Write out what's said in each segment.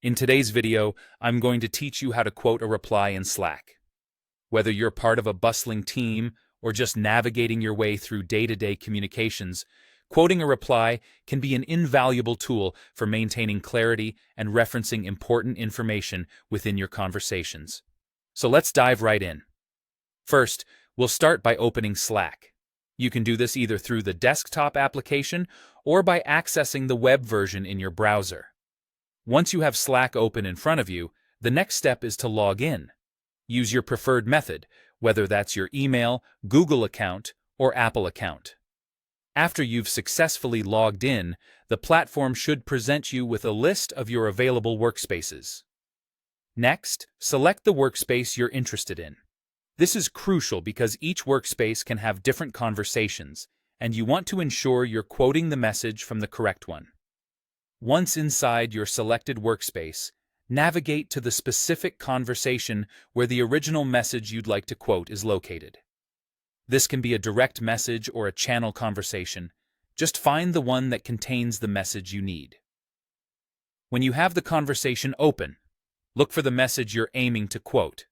In today's video, I'm going to teach you how to quote a reply in Slack. Whether you're part of a bustling team or just navigating your way through day-to-day communications, quoting a reply can be an invaluable tool for maintaining clarity and referencing important information within your conversations. So let's dive right in. First, we'll start by opening Slack. You can do this either through the desktop application or by accessing the web version in your browser. Once you have Slack open in front of you, the next step is to log in. Use your preferred method, whether that's your email, Google account, or Apple account. After you've successfully logged in, the platform should present you with a list of your available workspaces. Next, select the workspace you're interested in. This is crucial because each workspace can have different conversations, and you want to ensure you're quoting the message from the correct one. Once inside your selected workspace, navigate to the specific conversation where the original message you'd like to quote is located. This can be a direct message or a channel conversation. Just find the one that contains the message you need. When you have the conversation open, look for the message you're aiming to quote.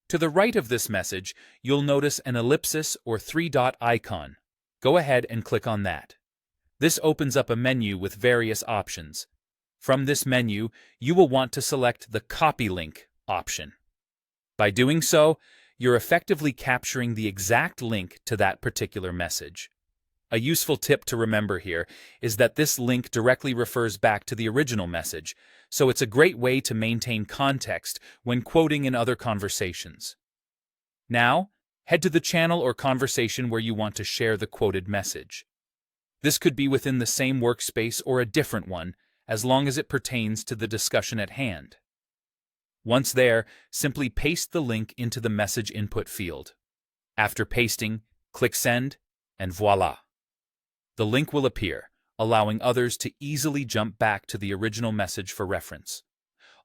To the right of this message, you'll notice an ellipsis or three-dot icon. Go ahead and click on that. This opens up a menu with various options. From this menu, you will want to select the Copy Link option. By doing so, you're effectively capturing the exact link to that particular message. A useful tip to remember here is that this link directly refers back to the original message, so it's a great way to maintain context when quoting in other conversations. Now, head to the channel or conversation where you want to share the quoted message. This could be within the same workspace or a different one, as long as it pertains to the discussion at hand. Once there, simply paste the link into the message input field. After pasting, click Send, and voila! The link will appear, allowing others to easily jump back to the original message for reference.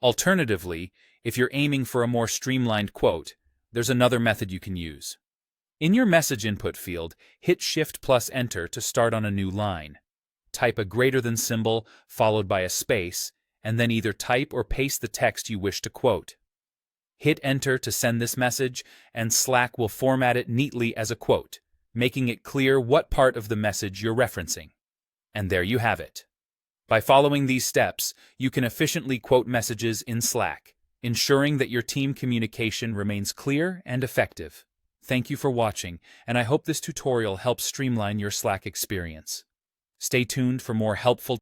Alternatively, if you're aiming for a more streamlined quote, there's another method you can use. In your message input field, hit Shift+Enter to start on a new line. Type a greater than symbol followed by a space, and then either type or paste the text you wish to quote. Hit Enter to send this message, and Slack will format it neatly as a quote, making it clear what part of the message you're referencing. And there you have it. By following these steps, you can efficiently quote messages in Slack, ensuring that your team communication remains clear and effective. Thank you for watching, and I hope this tutorial helps streamline your Slack experience. Stay tuned for more helpful